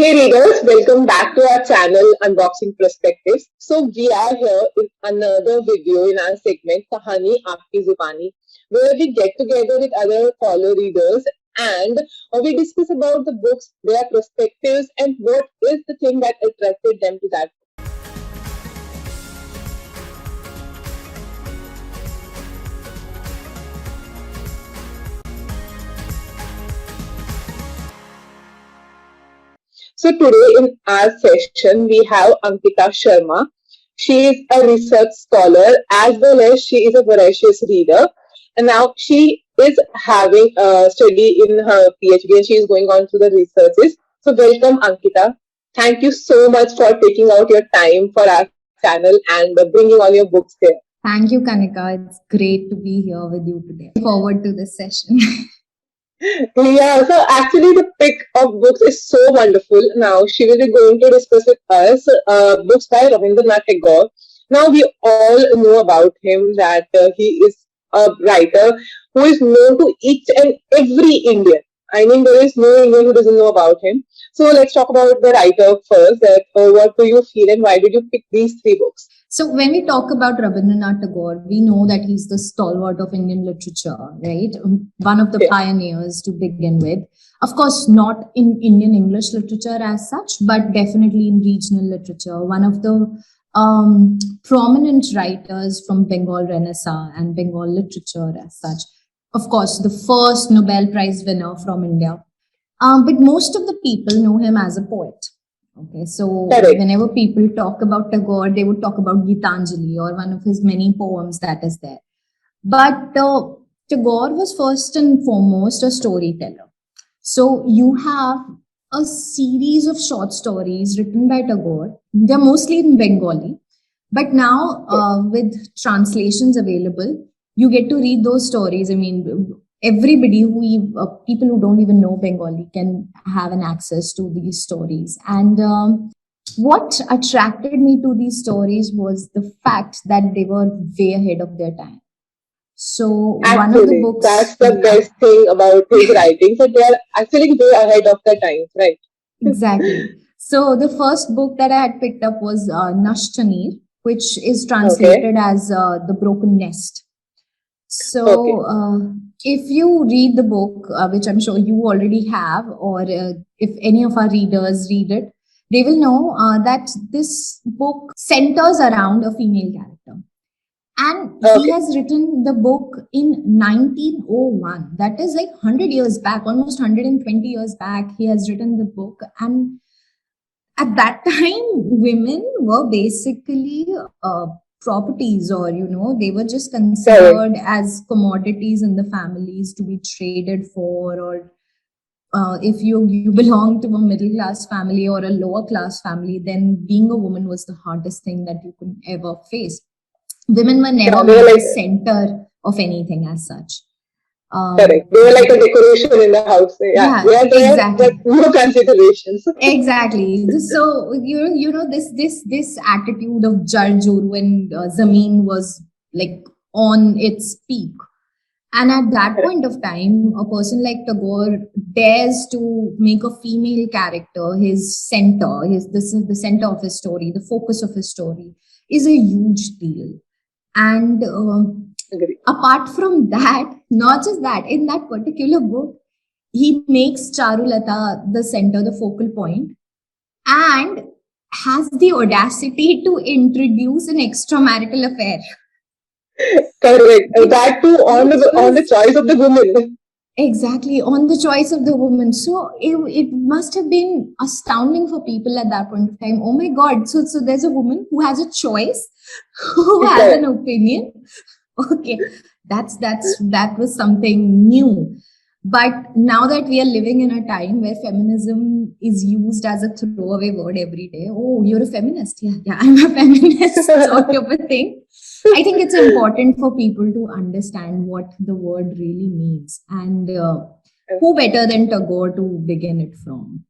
Hey readers, welcome back to our channel Unboxing Perspectives. So we are here in another video in our segment Kahani Aapki Zubani, where we get together with other fellow readers and we discuss about the books, their perspectives, and what is the thing that attracted them to that. So today in our session we have Ankita Sharma. She is a research scholar as well as she is a voracious reader. And now she is having a study in her PhD and she is going on to the researches. So welcome Ankita. Thank you so much for taking out your time for our channel and bringing all your books here. Thank you, Kanika. It's great to be here with you today. Looking forward to this session. Yeah, so actually the pick of books is so wonderful. Now she will be going to discuss with us books by Rabindra Nath Tagore. Now we all know about him that he is a writer who is known to each and every Indian. I mean, there is no Indian who doesn't know about him. So let's talk about the writer first. That what do you feel and why did you pick these three books? So when we talk about Rabindra Nath Tagore, we know that he's the stalwart of Indian literature, right? One of the pioneers to begin with. Of course, not in Indian English literature as such, but definitely in regional literature. One of the prominent writers from Bengal Renaissance and Bengal literature as such. Of course, the first Nobel Prize winner from India. But most of the people know him as a poet. Okay, so whenever people talk about Tagore, they would talk about Gitanjali or one of his many poems that is there. But Tagore was first and foremost a storyteller. So you have a series of short stories written by Tagore. They're mostly in Bengali. But now with translations available, you get to read those stories. I mean, everybody people who don't even know Bengali can have an access to these stories. And what attracted me to these stories was the fact that they were way ahead of their time. So one of the books, that's the best thing about his writing. So they are actually way ahead of their time, right? Exactly. So the first book that I had picked up was Nashteer, which is translated as The Broken Nest. So if you read the book, which I'm sure you already have, or if any of our readers read it, they will know that this book centers around a female character. And he has written the book in 1901. That is like 100 years back, almost 120 years back. He has written the book. And at that time, women were basically properties, or they were just considered as commodities in the families to be traded for, or if you belong to a middle class family or a lower class family, then being a woman was the hardest thing that you could ever face. Women were never made the center of anything as such. Correct. They were like a decoration in the house. Yeah, exactly. No considerations. Exactly. So this attitude of Jarjur when Zameen was like on its peak, and at that point of time, a person like Tagore dares to make a female character his center. This is the center of his story. The focus of his story is a huge deal, and. Apart from that, not just that, in that particular book, he makes Charulata the center, the focal point, and has the audacity to introduce an extramarital affair. Correct. That too on the choice of the woman. Exactly, on the choice of the woman. So it must have been astounding for people at that point of time. Oh my God! So there's a woman who has a choice, who has an opinion. Okay, that was something new. But now that we are living in a time where feminism is used as a throwaway word every day, oh, you're a feminist. Yeah, I'm a feminist, sort of a thing. I think it's important for people to understand what the word really means. And who better than Tagore to begin it from,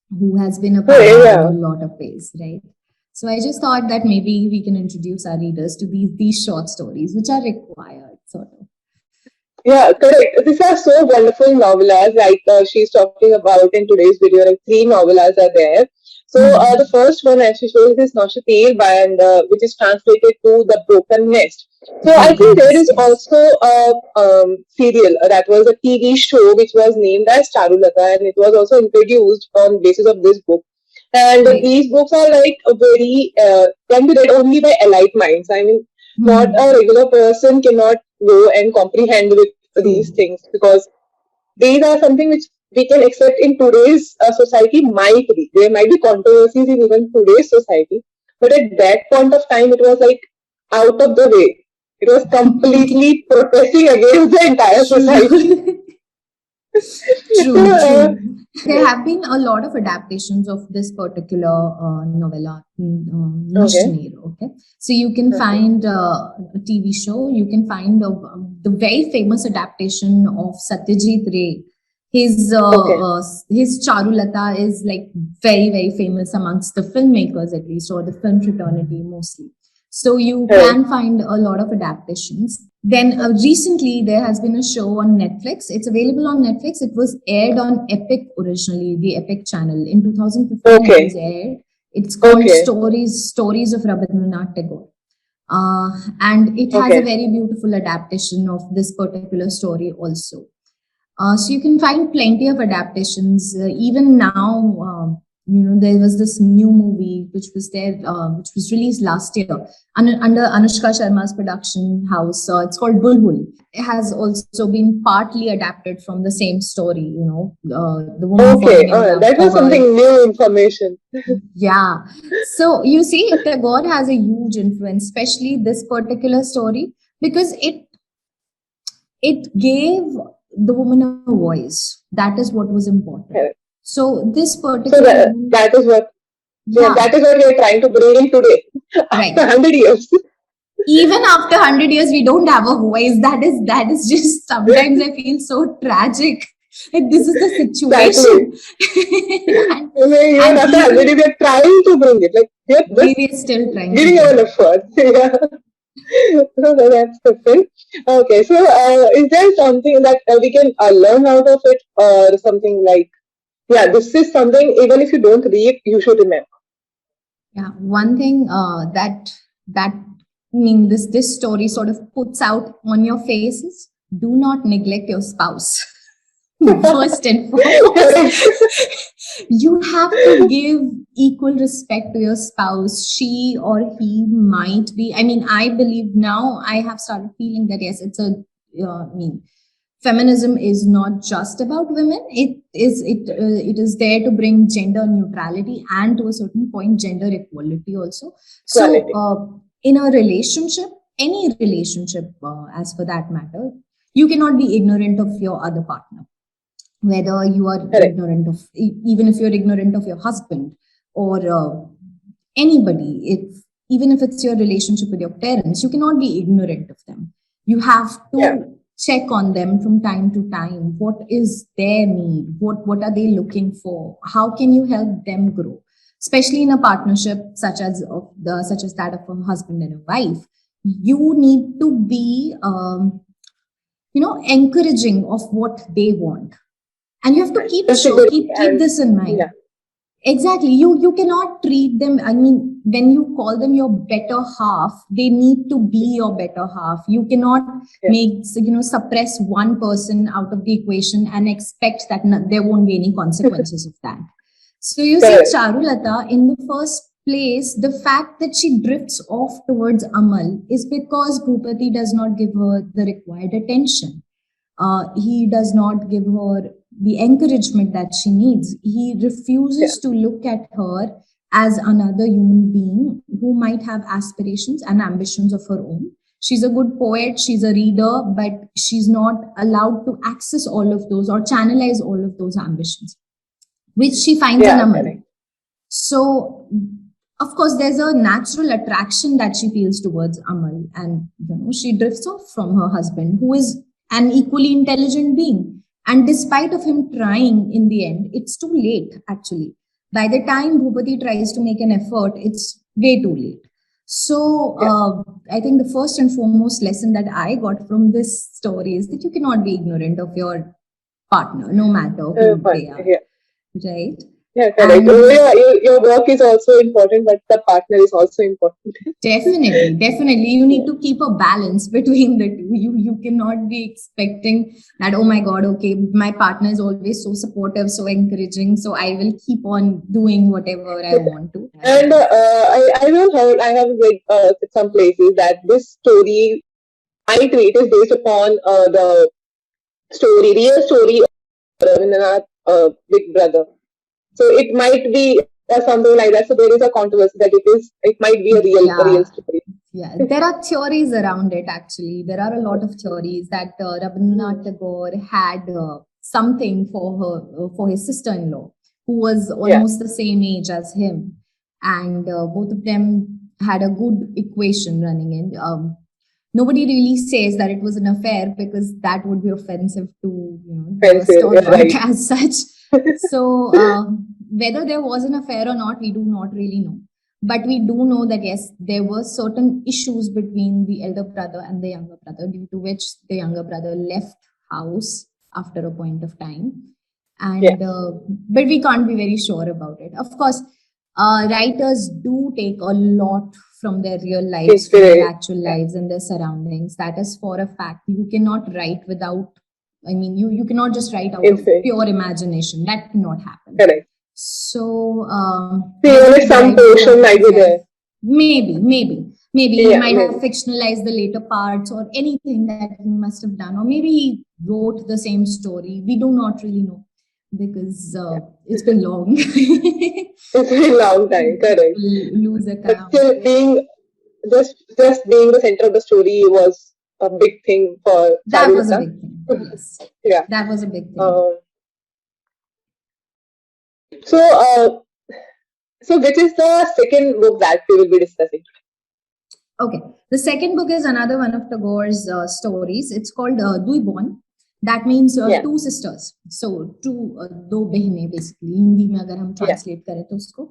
who has been a pioneer in a lot of ways, right? So I just thought that maybe we can introduce our readers to these short stories, which are required, sort of. Yeah, correct. These are so wonderful novellas, like she's talking about in today's video. Like three novellas are there. So the Hmm. first one, as she shows, is Nashteer, and which is translated to the broken nest. So I think Broken there nest, is yes. also a serial that was a TV show which was named as Charulata, and it was also introduced on basis of this book. And Right. these books are like a very can be read only by elite minds. I mean, not a Hmm. regular person cannot go and comprehend with these True. things, because these are something which we can accept in today's society. Might be there might be controversies in even today's society, but at that point of time it was like out of the way. It was completely protesting against the entire society. True. So, True, true. There have been a lot of adaptations of this particular novella, okay. Nashteer. Okay, so you can Okay. find a TV show. You can find the very famous adaptation of Satyajit Ray. Okay. His Charulata is like very famous amongst the filmmakers, at least, or the film fraternity mostly. So you Correct. can find a lot of adaptations. Then recently there has been a show on Netflix. It's available on Netflix. It was aired on Epic originally, the Epic channel. In 2015 it was Okay. aired. It's called Okay. Stories of Rabindra Nath Tagore. And it has a Okay. very beautiful adaptation of this particular story also. So you can find plenty of adaptations. Even now, there was this new movie which was there, which was released last year under Anushka Sharma's production house. It's called Bulbul. It has also been partly adapted from the same story. The woman Okay. falling in love That for was her. something new information. Yeah. So you see, Tagore has a huge influence, especially this particular story, because it gave the woman a voice. That is what was important. Correct. So this So particular woman, that is what, yeah, yeah, that is what we are trying to bring in today after right. 100 years. Even after 100 years, we don't have a voice. That is just sometimes I feel so tragic. Like this is the Exactly. situation, and I mean, even and after 100, even we are trying to bring it. Like, we are just we are still trying to giving our bring it. effort. Yeah. So that's different. Okay, so is there something that we can learn out of it, or something like, yeah, this is something, even if you don't read, you should remember? Yeah, one thing that this story sort of puts out on your faces: do not neglect your spouse. First and foremost, Correct. you have to give equal respect to your spouse. She or he might be. I mean, I believe now I have started feeling that yes, it's a. I mean, feminism is not just about women. It is there to bring gender neutrality and to a certain point gender equality also. So Quality. in a relationship, any relationship, as for that matter, you cannot be ignorant of your other partner, whether you are Correct. ignorant of, even if you're ignorant of your husband or anybody. If Even if it's your relationship with your parents, you cannot be ignorant of them. You have to Yeah. check on them from time to time. What is their need? What are they looking for? How can you help them grow, especially in a partnership such as that of a husband and a wife? You need to be encouraging of what they want, and you have to Reciprocity keep and this in mind. yeah. Exactly. You cannot treat them, I mean, when you call them your better half, they need to be your better half. You cannot Yeah. suppress one person out of the equation and expect that there won't be any consequences of that. So you see, Correct. Charulata, in the first place, the fact that she drifts off towards Amal is because Bhupati does not give her the required attention. He does not give her the encouragement that she needs. He Yeah. refuses to look at her as another human being who might have aspirations and ambitions of her own. She's a good poet, she's a reader, but she's not allowed to access all of those or channelize all of those ambitions, which she finds in Yeah. Amal. Correct. So, of course, there's a natural attraction that she feels towards Amal, and she drifts off from her husband, who is an equally intelligent being. And despite of him trying, in the end, it's too late. Actually, by the time Bhupati tries to make an effort, it's way too late. So I think the first and foremost lesson that I got from this story is that you cannot be ignorant of your partner, no matter who Fun. they are, Yeah. right? Yeah, correct. And Oh, yeah, your work is also important, but the partner is also important. definitely, you need Yeah. to keep a balance between the two. You cannot be expecting that, oh my God, okay, my partner is always so supportive, so encouraging, so I will keep on doing whatever I want to. And I have heard, I have read some places that this story might read is based upon the real story of Rabindranath, Big Brother. So it might be something like that. So there is a controversy that it might be a real Yeah, story. yeah. There are theories around it, actually. There are a lot of theories that Rabindranath Tagore had something for his sister-in-law, who was Yeah, almost the same age as him. And both of them had a good equation running in. Nobody really says that it was an affair because that would be offensive to the offensive. Yeah, stalwart right. as such. So whether there was an affair or not, we do not really know. But we do know that yes, there were certain issues between the elder brother and the younger brother, due to which the younger brother left house after a point of time. Yeah, And but we can't be very sure about it. Of course, writers do take a lot from their real lives, from their inspiration. actual Yeah, lives and their surroundings. That is for a fact. You cannot write without, I mean, you cannot just write out of inspiration. pure imagination. That cannot happen. Correct. So So even whether if he some derived it portion out of might be affair, there. maybe he Yeah, might have maybe. fictionalized the later parts or anything that he must have done, or maybe he wrote the same story. We do not really know because Yeah. it's been long. It's been a long time. Correct. Lose But account. still, being just being the center of the story was a big thing for That was a Charulata. big thing. Yes, Yeah. that was a big thing. Um, so, so which is the second book that we will be discussing? Okay, the second book is another one of Tagore's stories. It's called Dui Bon. That means Yeah. two sisters. So two दो बहनें basically. Hindi में अगर हम Yeah. translate करें तो उसको.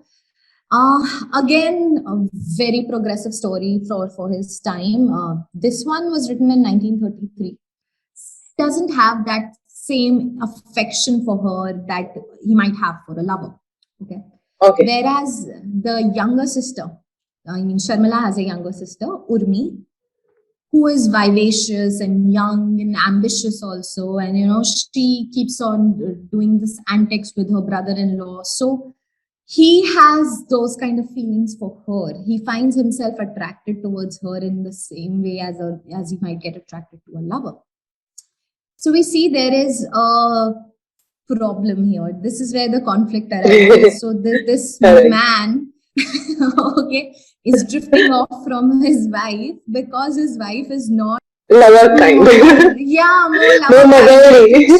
Again, a very progressive story for his time. This one was written in 1933. Doesn't have that same affection for her that he might have for a lover. Okay. Okay. Whereas the younger sister, I mean, Sharmila has a younger sister, Urmi, who is vivacious and young and ambitious also. And, she keeps on doing this antics with her brother-in-law. So he has those kind of feelings for her. He finds himself attracted towards her in the same way as he might get attracted to a lover. So we see there is a problem here. This is where the conflict arises. So this man, okay, is drifting off from his wife because his wife is not Lover kind. more No lover kind. I think motherly.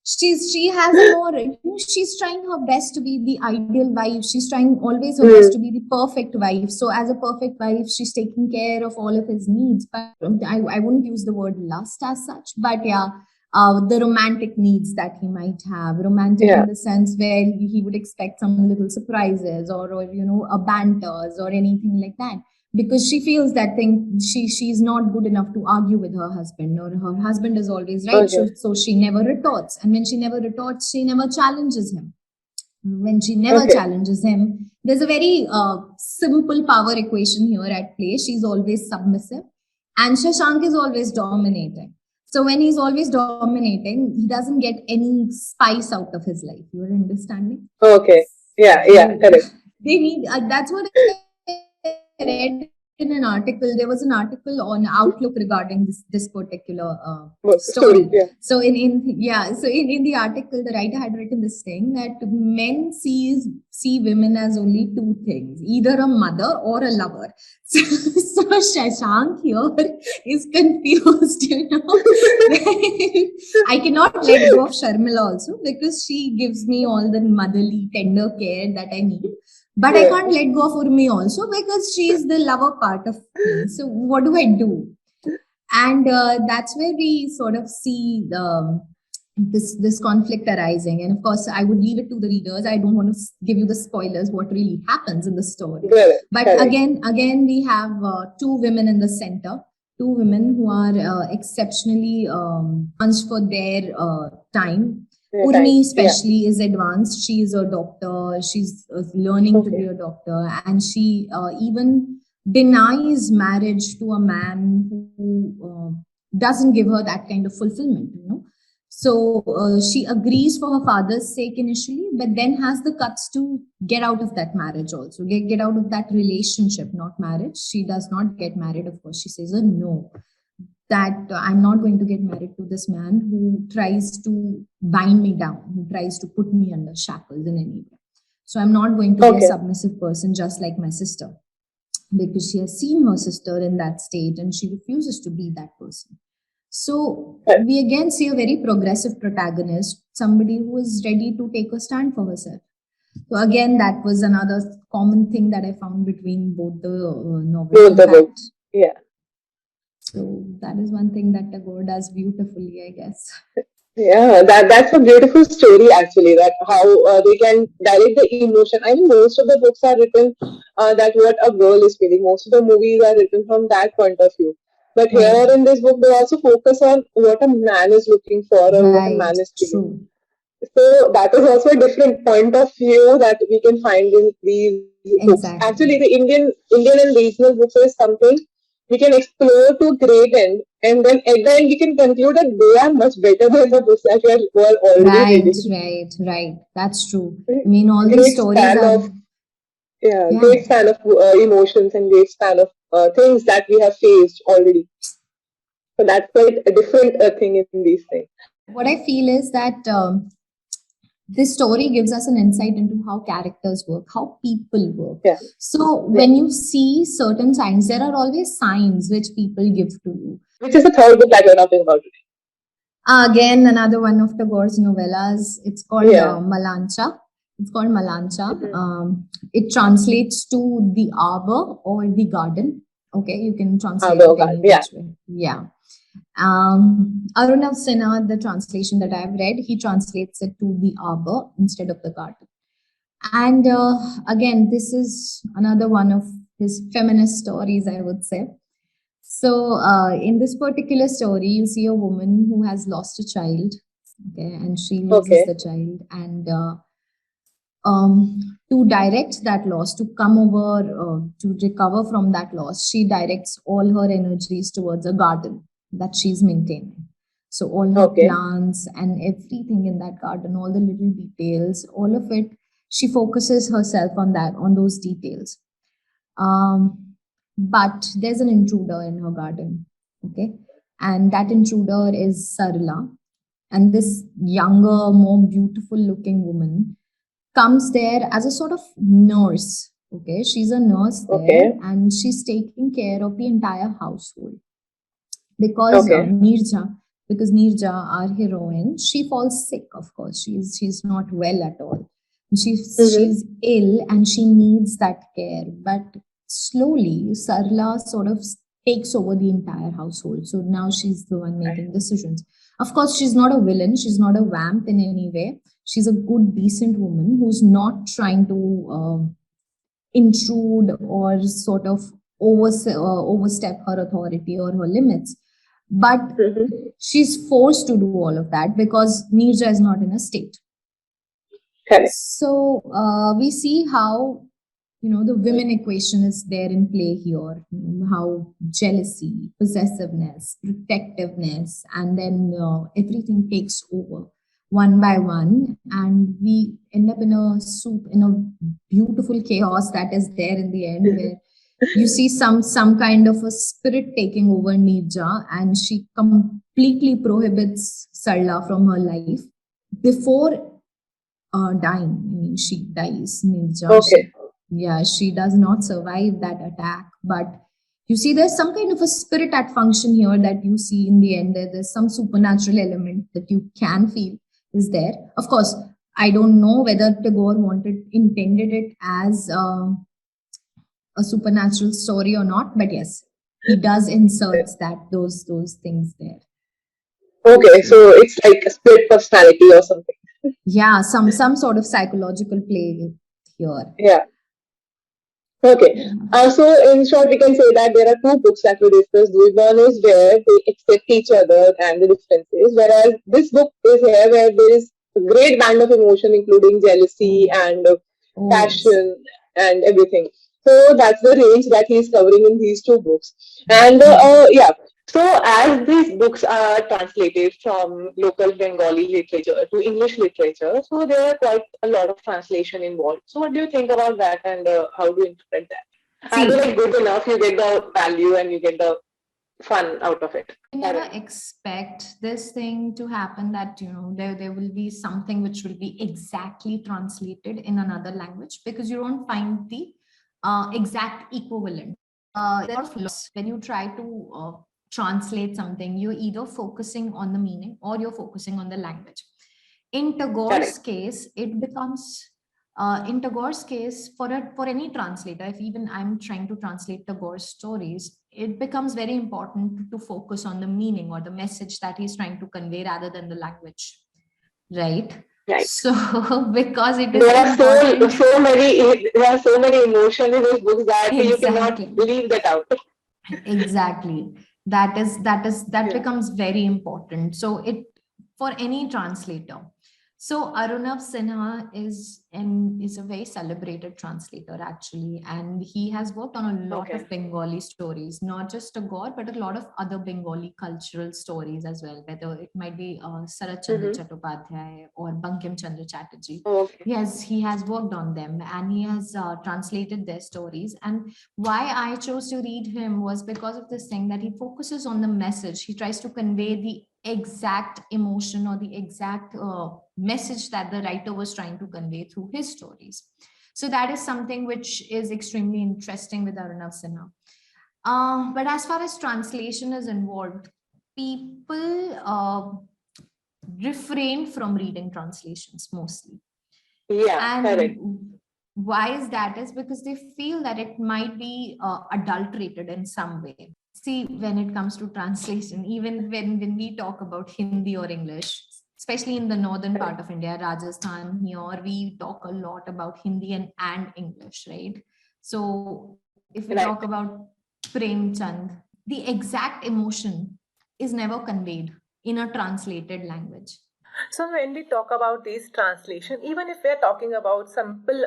she has a more, she's trying her best to be the ideal wife. She's trying always her best to be the perfect wife. So as a perfect wife, she's taking care of all of his needs. But I wouldn't use the word lust as such, but yeah, the romantic needs that he might have, romantic in the sense where he would expect some little surprises or a banters or anything like that, because she feels that she's not good enough to argue with her husband, or her husband is always right. Okay. So she never retorts, and when she never retorts, she never challenges him. When she never challenges him, there's a very simple power equation here at play. She's always submissive and Shashank is always dominating. So when he's always dominating, he doesn't get any spice out of his life. You're understanding? Okay. Yeah, correct. They need, that's what I read in an article. There was an article on Outlook regarding this particular story. Yeah. So in the article, the writer had written this thing that men see women as only two things, either a mother or a lover. So Shashank here is confused, I cannot let go of Sharmila also because she gives me all the motherly, tender care that I need. But I can't let go of Urmi also because she is the lover part of me. So what do I do? And that's where we sort of see this conflict arising. And of course, I would leave it to the readers. I don't want to give you the spoilers what really happens in the story. Correct, But correct. again, we have two women in the center, two women who are exceptionally advanced for their time. Urmi especially is advanced. She is a doctor. She's learning to be a doctor, and she even denies marriage to a man who doesn't give her that kind of fulfillment, you know. So she agrees for her father's sake initially, but then has the guts to get out of that marriage also, get out of that relationship, not marriage. She does not get married, of course. She says a no, that I'm not going to get married to this man who tries to bind me down, who tries to put me under shackles in any way. So I'm not going to be a submissive person just like my sister, because she has seen her sister in that state and she refuses to be that person. So we again see a very progressive protagonist, somebody who is ready to take a stand for herself. So again, that was another common thing that I found between both the novels. Both the books, yeah. So that is one thing that Tagore does beautifully, I guess. Yeah, that's a beautiful story actually. That how they can direct the emotion. I mean, most of the books are written that what a girl is feeling. Most of the movies are written from that point of view. But here in this book, they also focus on what a man is looking for or what a man is feeling. So that is also a different point of view that we can find in these books. Actually, the Indian and regional books is something we can explore to great end, and then at the end we can conclude that they are much better than the books that we were already reading. Right. That's true. I mean, all these stories are... great span of emotions and great span of things that we have faced already. So that's quite a different thing in these things. What I feel is that this story gives us an insight into how characters work, how people work. So when you see certain signs, there are always signs which people give to you. Which is the third book that we're talking about today. Again, another one of Tagore's novellas. It's called Malancha. It's called Malancha. It translates to the arbor or the garden. Okay, you can translate it any which way. Yeah. Arunav Sinha, the translation that I've read, he translates it to the arbor instead of the garden. And again, this is another one of his feminist stories, I would say. So in this particular story, you see a woman who has lost a child, okay, and she loses the child. And to direct that loss, to come over, to recover from that loss, she directs all her energies towards a garden that she's maintaining. So all her plants and everything in that garden, all the little details, all of it, she focuses herself on that, on those details. But there's an intruder in her garden, okay? And that intruder is Sarla. And this younger, more beautiful looking woman comes there as a sort of nurse, okay? She's a nurse there, and she's taking care of the entire household. Because Neerja, our heroine, she falls sick, of course. She's not well at all. She's ill and she needs that care. But slowly, Sarla sort of takes over the entire household. So now she's the one making decisions. Of course, she's not a villain. She's not a vamp in any way. She's a good, decent woman who's not trying to intrude or sort of overstep her authority or her limits. But she's forced to do all of that because Neerja is not in a state. So we see how, the women equation is there in play here. How jealousy, possessiveness, protectiveness, and then everything takes over one by one. And we end up in a beautiful chaos that is there in the end, where you see some kind of a spirit taking over Neerja, and she completely prohibits Sarla from her life before dying. I mean, she dies, Neerja. She does not survive that attack. But you see, there's some kind of a spirit at function here that you see in the end. There's some supernatural element that you can feel is there. Of course, I don't know whether Tagore intended it as a supernatural story or not, but yes, he does insert those things there. Okay, so it's like a split personality or something. Yeah, some sort of psychological play here. Yeah. Okay. So in short, we can say that there are two books that we discussed. The one is where they accept each other and the differences, whereas this book is here where there is a great band of emotion, including jealousy and Oh yes. passion and everything. So that's the range that he's covering in these two books. And yeah, so as these books are translated from local Bengali literature to English literature, so there are quite a lot of translation involved. So what do you think about that, and how do you interpret that? Are they See, like good enough? You get the value and you get the fun out of it. you I never don't know. expect this thing to happen, that there will be something which will be exactly translated in another language, because you don't find the exact equivalent. There are flaws when you try to translate something. You're either focusing on the meaning or you're focusing on the language. In Tagore's Correct. case, it becomes in Tagore's case, for any translator, if even I'm trying to translate Tagore's stories, it becomes very important to focus on the meaning or the message that he's trying to convey rather than the language, right? Right. So because it is There are important. so many emotions in these books that you cannot Exactly. leave that out. Exactly. That Yeah. becomes very important. So it, for any translator. So Arunav Sinha is a very celebrated translator actually, and he has worked on a lot Okay. of Bengali stories, not just Tagore, but a lot of other Bengali cultural stories as well. Whether it might be Sarat Chandra Mm-hmm. Chattopadhyay or Bankim Chandra Chatterjee, Okay. he has worked on them, and he has translated their stories. And why I chose to read him was because of this thing, that he focuses on the message. He tries to convey the exact emotion or the exact message that the writer was trying to convey through his stories. So that is something which is extremely interesting with Arnav Sinha. But as far as translation is involved, people refrain from reading translations mostly. Yeah. Correct. And why is that? Is because they feel that it might be adulterated in some way. See, when it comes to translation, even when we talk about Hindi or English, especially in the northern Correct. part of India, Rajasthan, here, we talk a lot about Hindi and English, right? So if we talk Right. about Prem Chand, the exact emotion is never conveyed in a translated language. So when we talk about these translation, even if we're talking about simple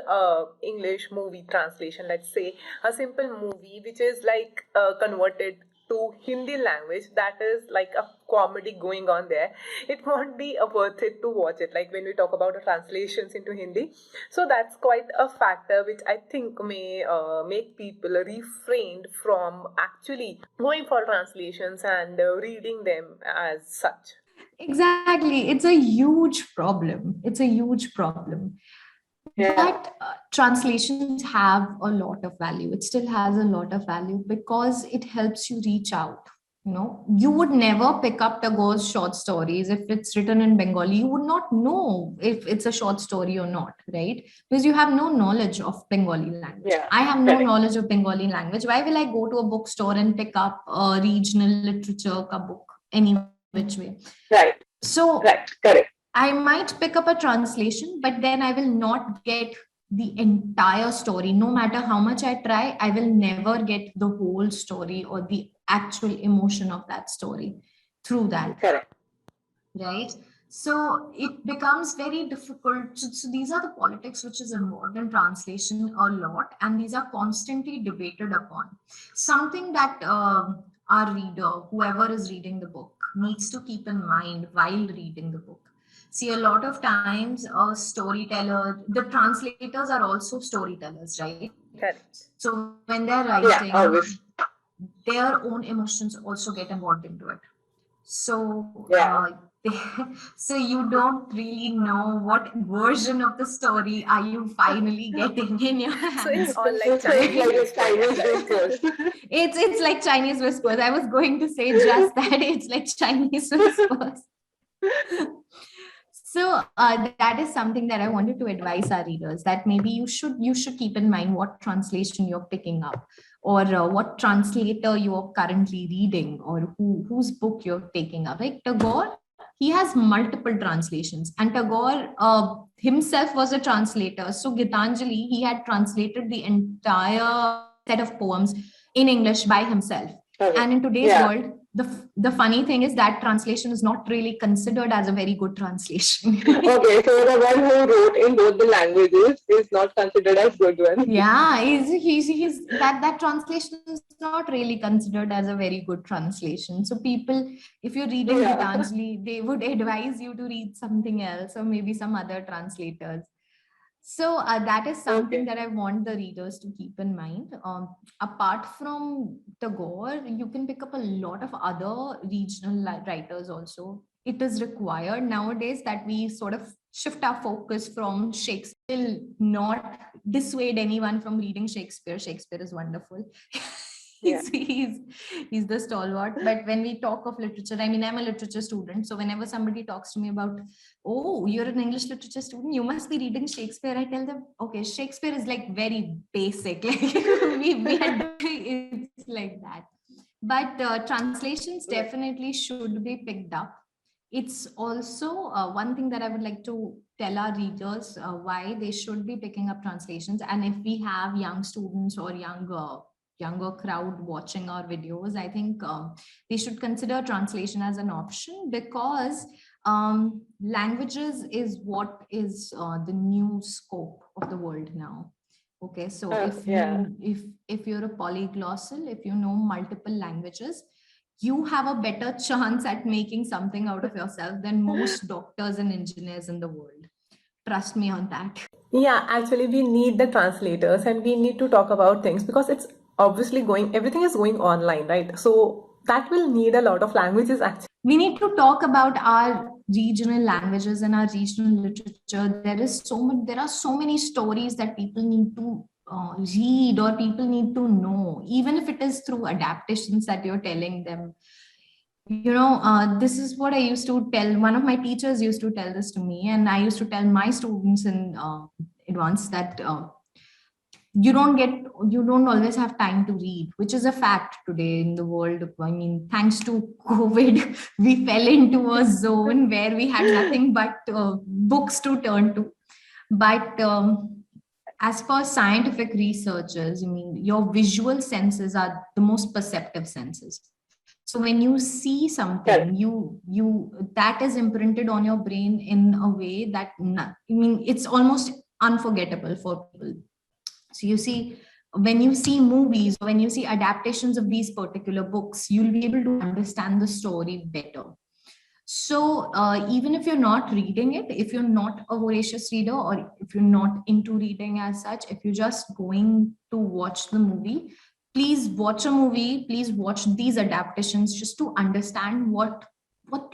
English movie translation, let's say a simple movie which is like converted to Hindi language, that is like a comedy going on there, it won't be worth it to watch it. Like when we talk about the translations into Hindi, so that's quite a factor which I think may make people refrained from actually going for translations and reading them as such. Exactly. It's a huge problem. It's a huge problem. Yeah. But translations have a lot of value. It still has a lot of value because it helps you reach out. You would never pick up Tagore's short stories if it's written in Bengali. You would not know if it's a short story or not, right? Because you have no knowledge of Bengali language. Yeah. I have no Correct. knowledge of Bengali language. Why will I go to a bookstore and pick up a regional literature ka book any which way? Right. So Right. Correct. I might pick up a translation, but then I will not get the entire story. No matter how much I try, I will never get the whole story or the actual emotion of that story through that, Correct. right? So it becomes very difficult. So these are the politics which is involved in translation a lot, and these are constantly debated upon. Something that our reader, whoever is reading the book, needs to keep in mind while reading the book. See, a lot of times, a storyteller, the translators are also storytellers, right? Correct. So when they're writing, Yeah. Always. their own emotions also get involved into it. So, Yeah. so you don't really know what version of the story are you finally getting in your So it's hands. all like So it's Chinese like a whispers, Chinese correct? whispers. It's like Chinese whispers. I was going to say just that. It's like Chinese whispers. So that is something that I wanted to advise our readers, that maybe you should keep in mind what translation you're picking up, or what translator you're currently reading, or whose book you're taking up. Like Tagore, he has multiple translations. And Tagore himself was a translator. So Gitanjali, he had translated the entire set of poems in English by himself. And in today's world, the funny thing is that translation is not really considered as a very good translation. Okay, so the one who wrote in both the languages is not considered as good one. Yeah, he's that translation is not really considered as a very good translation. So people, if you're reading Gitanjali, they would advise you to read something else or maybe some other translators. So that is something that I want the readers to keep in mind. Apart from Tagore, you can pick up a lot of other regional writers also. It is required nowadays that we sort of shift our focus from Shakespeare. Will not dissuade anyone from reading Shakespeare. Shakespeare is wonderful. He's the stalwart. But when we talk of literature, I mean, I'm a literature student. So whenever somebody talks to me about, oh, you're an English literature student, you must be reading Shakespeare, I tell them, okay, Shakespeare is like very basic. Like it's like that. But translations definitely should be picked up. It's also one thing that I would like to tell our readers why they should be picking up translations. And if we have young students or younger crowd watching our videos, I think they should consider translation as an option, because languages is what is the new scope of the world now. Okay, so if you're a polyglossal, if you know multiple languages, you have a better chance at making something out of yourself than most doctors and engineers in the world. Trust me on that. Yeah, actually, we need the translators and we need to talk about things because it's obviously everything is going online, right? So that will need a lot of languages actually. We need to talk about our regional languages and our regional literature. There are so many stories that people need to read or people need to know, even if it is through adaptations that you're telling them. This is what I used to tell. One of my teachers used to tell this to me, and I used to tell my students in advance that you don't always have time to read, which is a fact today in the world. I mean, thanks to COVID, we fell into a zone where we had nothing but books to turn to. But as per scientific researchers, I mean, your visual senses are the most perceptive senses. So when you see something, that is imprinted on your brain in a way that, it's almost unforgettable for people. So you see, when you see movies, when you see adaptations of these particular books, you'll be able to understand the story better. So even if you're not reading it, if you're not a voracious reader, or if you're not into reading as such, if you're just going to watch the movie, please watch a movie, please watch these adaptations just to understand what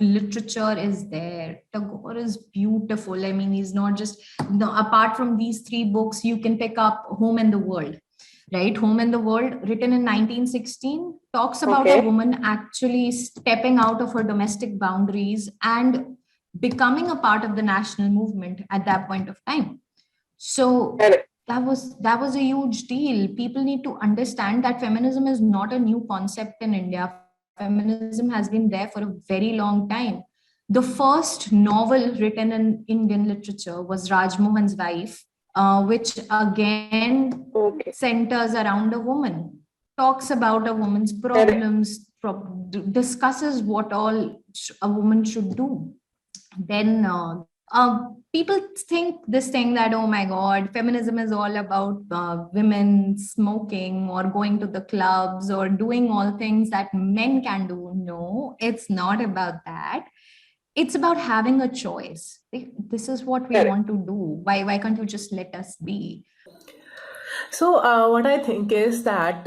literature is there. Tagore is beautiful. I mean, he's not just, apart from these three books, you can pick up Home and the World, right? Home and the World, written in 1916, talks about a woman actually stepping out of her domestic boundaries and becoming a part of the national movement at that point of time. So that was a huge deal. People need to understand that feminism is not a new concept in India. Feminism has been there for a very long time. The first novel written in Indian literature was Rajmohan's Wife, which again centers around a woman, talks about a woman's problems, discusses what all a woman should do. Then people think this thing that, oh my God, feminism is all about women smoking or going to the clubs or doing all things that men can do. No, it's not about that. It's about having a choice. This is what we want to do. Why can't you just let us be? So what I think is that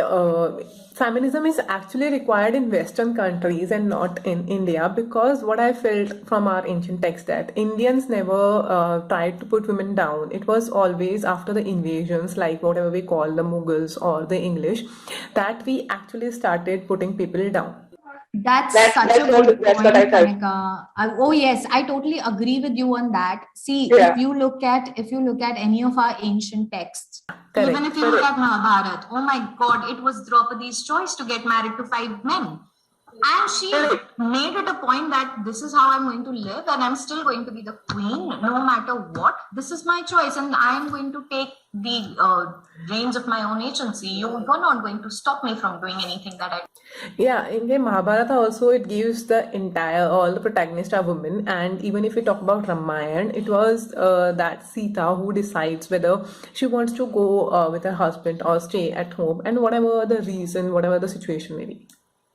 feminism is actually required in Western countries and not in India, because what I felt from our ancient texts that Indians never tried to put women down. It was always after the invasions, like whatever we call the Mughals or the English, that we actually started putting people down. That's such a good point, Kanika. Oh yes, I totally agree with you on that. See, if you look at any of our ancient texts, even if you look at Mahabharata, oh my God, it was Draupadi's choice to get married to 5 men. And she made it a point that this is how I'm going to live, and I'm still going to be the queen no matter what. This is my choice, and I'm going to take the reins of my own agency. You're not going to stop me from doing anything that I. Yeah, in the Mahabharata also it gives the entire all the protagonists are women, and even if we talk about Ramayana, it was that Sita who decides whether she wants to go with her husband or stay at home, and whatever the reason, whatever the situation may be.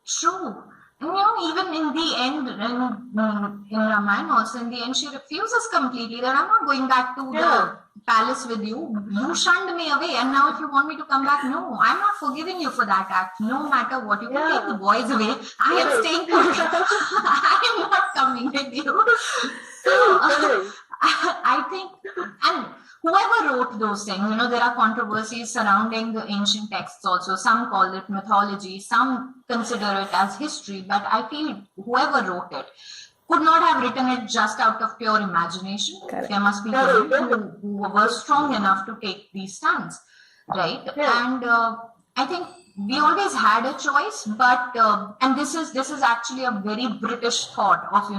True. And even in the end, in Ramayana also, in the end, she refuses completely that I'm not going back to the palace with you. You shunned me away, and now if you want me to come back, no, I'm not forgiving you for that act. No matter what, you can take the boys away. I am staying put. I am not coming with you. So I think, and whoever wrote those things, there are controversies surrounding the ancient texts also. Some call it mythology, some consider it as history, but I feel whoever wrote it could not have written it just out of pure imagination. Correct. There must be women who were strong enough to take these stands, right? And I think we always had a choice, but and this is actually a very British thought of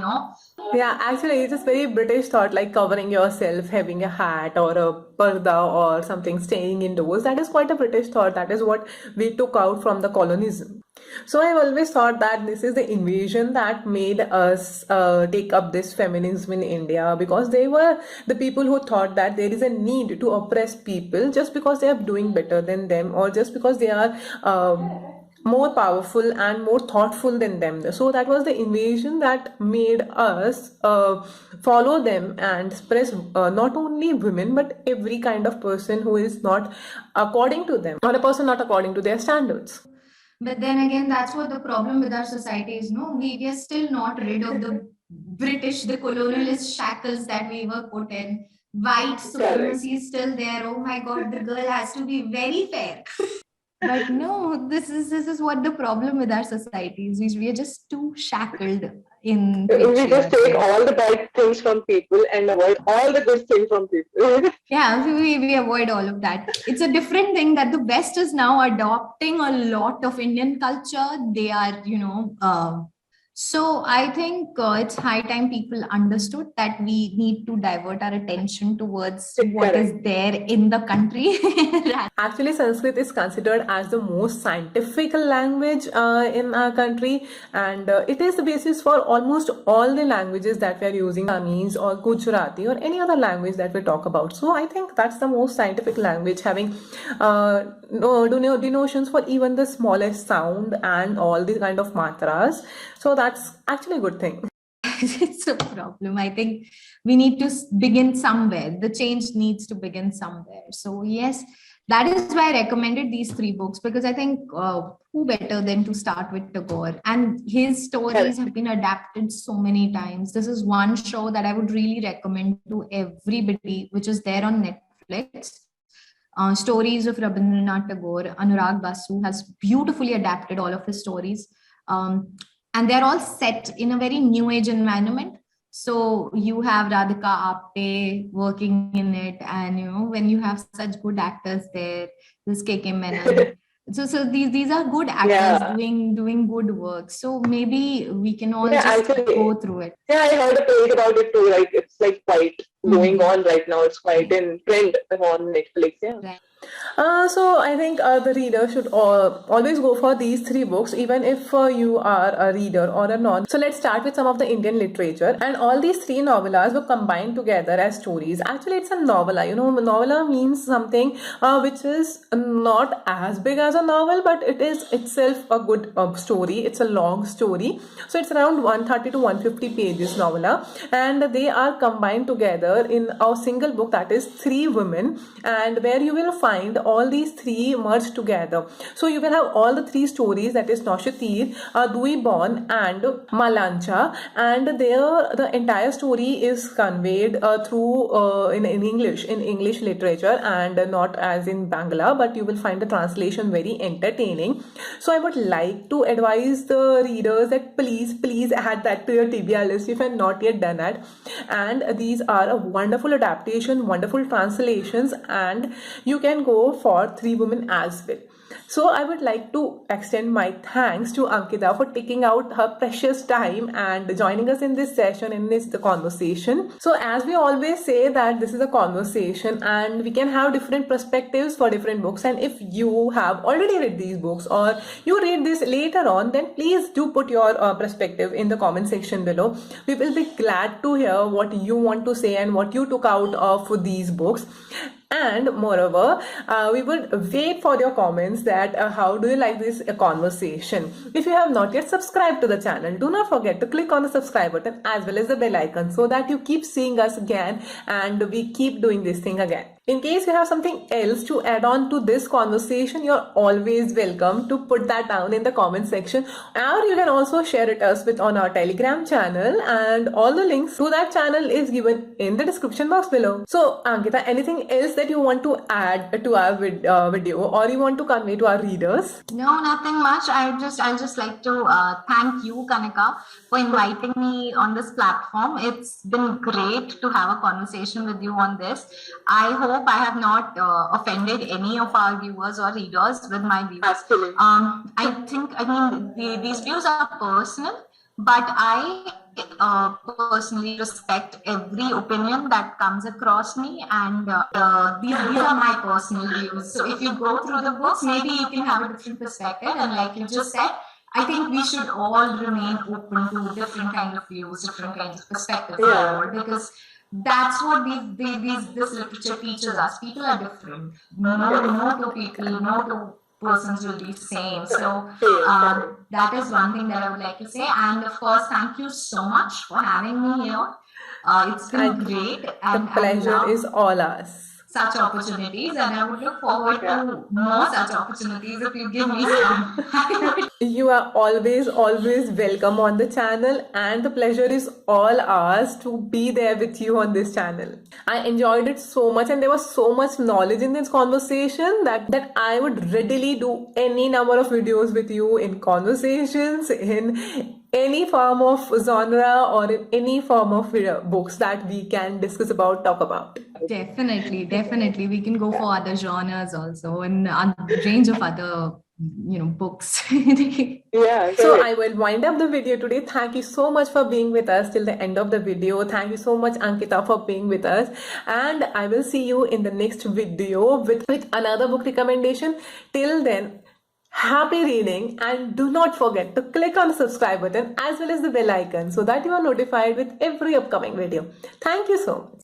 Yeah, actually, it is very British thought, like covering yourself, having a hat or a parda or something, staying indoors. That is quite a British thought. That is what we took out from the colonialism. So I've always thought that this is the invasion that made us take up this feminism in India, because they were the people who thought that there is a need to oppress people just because they are doing better than them, or just because they are more powerful and more thoughtful than them. So that was the invasion that made us follow them and suppress not only women but every kind of person who is not according to them, or a person not according to their standards. But then again, that's what the problem with our society is. No, we are still not rid of the British, the colonialist shackles that we were put in. White supremacy is still there. Oh my God, the girl has to be very fair. But no, this is what the problem with our society is. We are just too shackled in. We just take all the bad things from people and avoid all the good things from people. Yeah, we avoid all of that. It's a different thing that the West is now adopting a lot of Indian culture. They are, so I think it's high time people understood that we need to divert our attention towards what is there in the country. Actually, Sanskrit is considered as the most scientific language in our country, and it is the basis for almost all the languages that we are using, Tamil or Gujarati or any other language that we talk about. So I think that's the most scientific language, having denotions for even the smallest sound and all the kind of matras. So that's actually a good thing. It's a problem. I think we need to begin somewhere. The change needs to begin somewhere. So yes, that is why I recommended these 3 books, because I think who better than to start with Tagore, and his stories have been adapted so many times. This is one show that I would really recommend to everybody, which is there on Netflix. Stories of Rabindra Nath Tagore. Anurag Basu has beautifully adapted all of his stories. And they're all set in a very new age environment. So you have Radhika Apte working in it, and when you have such good actors there, this KK Menon. So these are good actors doing good work. So maybe we can all just go through it. Yeah, I heard a page about it too. Like it's like quite going on right now. It's quite in trend on Netflix. Yeah. Right. So I think the reader should always go for these 3 books, even if you are a reader or a non. So let's start with some of the Indian literature, and all these 3 novellas were combined together as stories. Actually, it's a novella. Novella means something which is not as big as a novel, but it is itself a good story. It's a long story, so it's around 130 to 150 pages novella, and they are combined together in a single book, that is 3 women, and where you will find all these 3 merged together. So you will have all the 3 stories, that is Nashteer, Dui Bon and Malancha, and there the entire story is conveyed through in English literature, and not as in Bangla, but you will find the translation very entertaining. So I would like to advise the readers that please add that to your TBR list if you have not yet done that. And these are a wonderful adaptation, wonderful translations, and you can can go for three women as well. So I would like to extend my thanks to Ankita for taking out her precious time and joining us in this session, in this conversation. So as we always say that this is a conversation and we can have different perspectives for different books, and if you have already read these books or you read this later on, then please do put your perspective in the comment section below. We will be glad to hear what you want to say and what you took out of these books. And moreover, we would wait for your comments that how do you like this conversation. If you have not yet subscribed to the channel, do not forget to click on the subscribe button as well as the bell icon so that you keep seeing us again and we keep doing this thing again. In case you have something else to add on to this conversation, you're always welcome to put that down in the comment section, or you can also share it us with on our Telegram channel, and all the links to that channel is given in the description box below. So Ankita, anything else that you want to add to our video or you want to convey to our readers? No, nothing much. I'd just like to thank you, Kanika, for inviting me on this platform. It's been great to have a conversation with you on this. I hope I have not offended any of our viewers or readers with my views. Absolutely. These views are personal, but I personally respect every opinion that comes across me, and these are my personal views. So if you go through the books, maybe you can have a different perspective, and like you just said, I think we should all remain open to different kind of views, different kinds of perspectives, because that's what this literature teaches us. People are different. No two people, no two persons will be same. So that is one thing that I would like to say. And of course, thank you so much for having me here. It's been great. And the pleasure is all ours. Such opportunities, and I would look forward to more such opportunities if you give me some. You are always welcome on the channel, and the pleasure is all ours to be there with you on this channel. I enjoyed it so much, and there was so much knowledge in this conversation that I would readily do any number of videos with you in conversations, in any form of genre or in any form of books that we can discuss about, talk about. Definitely. We can go for other genres also, and a range of other, books. Yeah. So I will wind up the video today. Thank you so much for being with us till the end of the video. Thank you so much, Ankita, for being with us. And I will see you in the next video with another book recommendation. Till then, happy reading, and do not forget to click on the subscribe button as well as the bell icon so that you are notified with every upcoming video. Thank you so much.